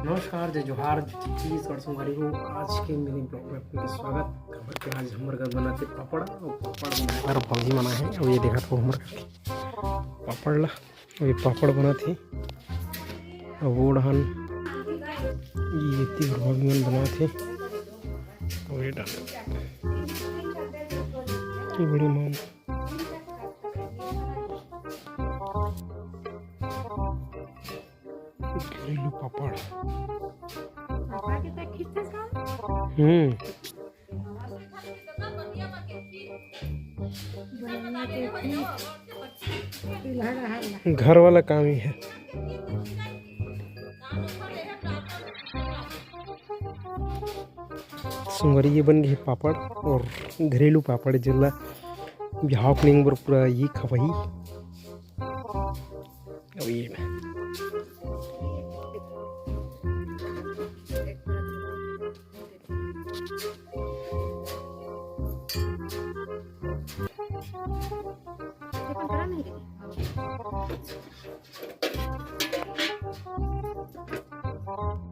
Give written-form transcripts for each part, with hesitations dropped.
नमस्कार, जय जोहार, छत्तीसगढ़ संगवारी हो। आज के मिनी ब्लॉग में आपका स्वागत। खबर के आज हमारे घर बनाते पापड़ और पापड़ बनाकर भौजी बना है। और ये देखा तो हमारे पापड़ ला, और ये पापड़ बना थे और वो डहन ये तीन भौजी मन बना थे। और ये डाल ये बड़ी मान घरेलू पापड़। घर वाला काम ही है। सुंगरी ये बन गई पापड़ और घरेलू पापड़ जिला बिहाव प्लेंग पर पूरा ये खवही। अब ये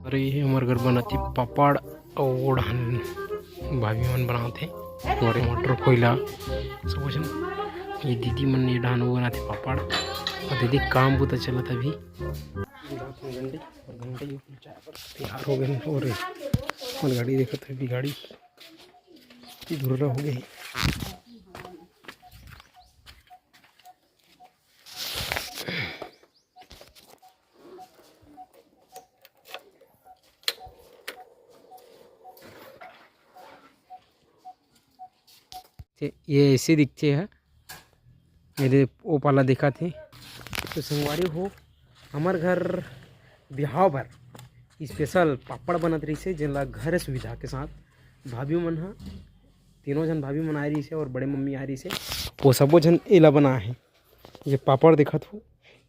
अरे ये हमारे घर बनाती पापड़ और भाभी मन बनाते और मटर कोयला सब कुछ। ये दीदी मन ये डान वो बनाते पापड़ और दीदी काम बहुत चला था अभी घंटे तैयार हो गए। और गाड़ी देखा था अभी गाड़ी धुर्रा हो गई। ये ऐसे दिखते हैं, मेरे ओ पाला देखा थे। तो संगवारी हो हमार घर बिहाव भर स्पेशल पापड़ बनत रही से जिनला घर सुविधा के साथ भाभी मन हा तीनों जन भाभी मन आ रही से और बड़े मम्मी आ रही से वो सबो जन एला बना है। ये पापड़ देखत हो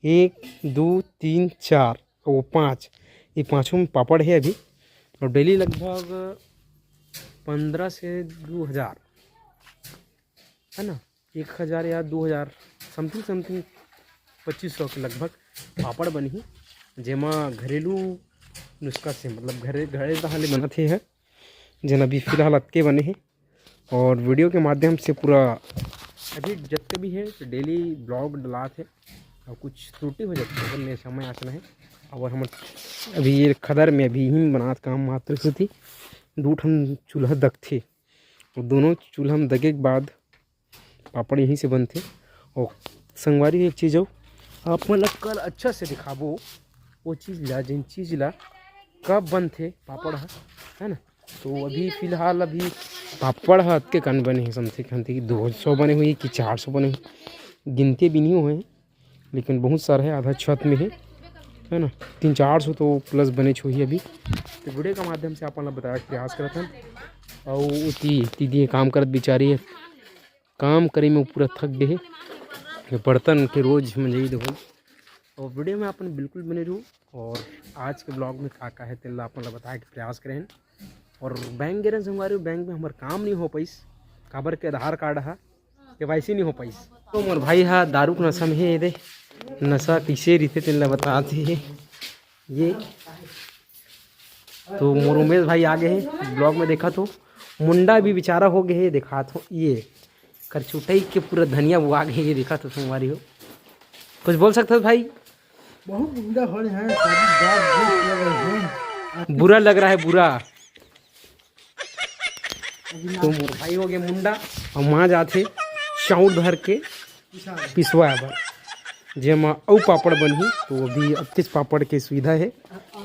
1 2 3 4 और वो 5, ये पाँचों में पापड़ है अभी। और डेली लगभग 15 से 2000 है ना, 1000 या 2000 समथिंग 2500 के लगभग पापड़ बनी, जेमा घरेलू नुस्खा से मतलब घरे दहाले बनाते हैं जन अभी फिलहाल अतके बने हैं। और वीडियो के माध्यम से पूरा अभी जितने भी है तो डेली ब्लॉग डलाते और कुछ त्रुटि हो जाती है मेरे समय आचना है। और हम अभी ये खदर में अभी ही बनात काम मात्र से थी 2 ठन चूल्हा दग थे और दोनों चूल्हा में दगे के बाद पापड़ यहीं से बनते। और संगवारी एक चीज़ हो आप मतलब कल अच्छा से दिखाबो वो चीज़ ला जिन चीज़ ला कब बनते पापड़ है ना। तो अभी फ़िलहाल अभी पापड़ हद के कन बने हैं समझे कहते कि 200 बने हुए कि 400 बने हुए, गिनते भी नहीं हुए हैं लेकिन बहुत सारा है, आधा छत में है ना। 300-400 तो प्लस बने छो ही अभी। तो वीडियो के माध्यम से आप बताया प्रयास करते हैं। और दीदी काम करत बेचारी है, काम करे में पूरा थक गए है बर्तन के रोज मंजई देखो। और वीडियो में अपन बिल्कुल बने रहूँ और आज के ब्लॉग में का है तेल अपन बताए के प्रयास करें। और बैंक गिरन संगवारी बैंक में हमारे काम नहीं हो पाइस काबर के आधार कार्ड हा KYC नहीं हो पाइस। तो मोर भाई हा दारू के नशा में है दे नशा किसे रीते तेल बताते हैं ये। तो मोर उमेश भाई आगे है ब्लॉग में देखा तो मुंडा भी बेचारा हो गए है देखा तो ये कर छुटाई के पूरा धनिया वो आ गए ये देखा तो संगवारी हो। कुछ बोल सकते हो भाई? बहुत मुंडा हो रहा है, बुरा लग रहा है बुरा। तो मोर भाई हो गए मुंडा और माँ जाते चाउर भर के पिसवा भर जेमा औ पापड़ बनही। तो अभी 28 पापड़ के सुविधा है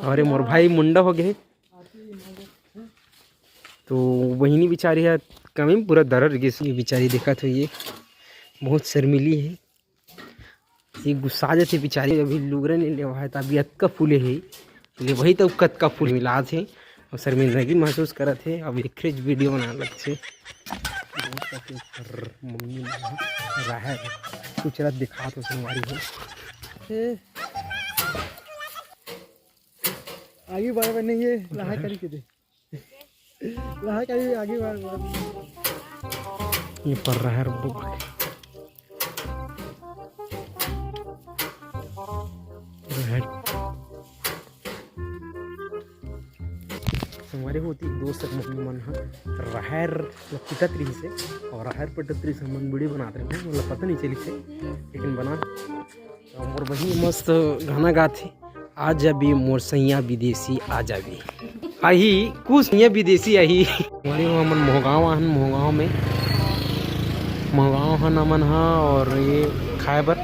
और मोर भाई मुंडा हो गए। तो बहिनी बेचारी है कमी पूरा दर्द गे बेचारी देखा तो ये बहुत शर्मिली है, ये गुस्सा जाते बेचारी। अभी लुगरे नहीं लेवा है अभी अतका फूले है ले वही तो कतका फूल मिला थे और शर्मिंदगी महसूस करा थे। अब एक वीडियो बना लगते मम्मी रहा है कुछ रात दिखा तो संगवारी हो आगे बार नहीं है लहा करी के दे लहा करी आगे बार ये पर रहा है रब्बो हमारे होती दोस्त मम्मी मन राहर पिटत रही से और राहर पिटत रही से मन वीडियो बनाते रहे मतलब पता नहीं चली से लेकिन बना और वही मस्त गाना गाथे आ जाबी मोर सैया विदेशी आ जाबी आही कुछ सैया विदेशी आही हमारे वहाँ मन मोहगाँव हन मोहगाँव हन अमन हा और ये खाए बर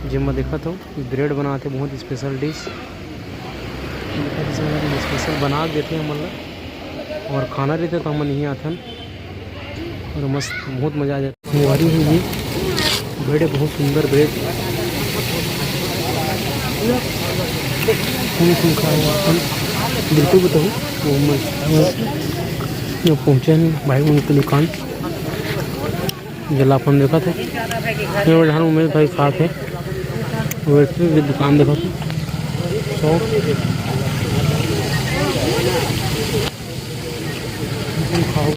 जिम देखा तो ब्रेड बनाते बहुत स्पेशल डिश स्पेशल बना देते हैं मतलब और खाना रहते तो हम नहीं आथन और मस्त बहुत मज़ा आ जाता है हमारी है ये ब्रेड है बहुत सुंदर ब्रेड खा हुआ अपन बिल्कुल बताऊँ वो मस्त पहुँचे हैं भाई उनकी दुकान जला अपन देखा थे ढान उमेश भाई साथ है वैसे भी दुकान देखा थे तो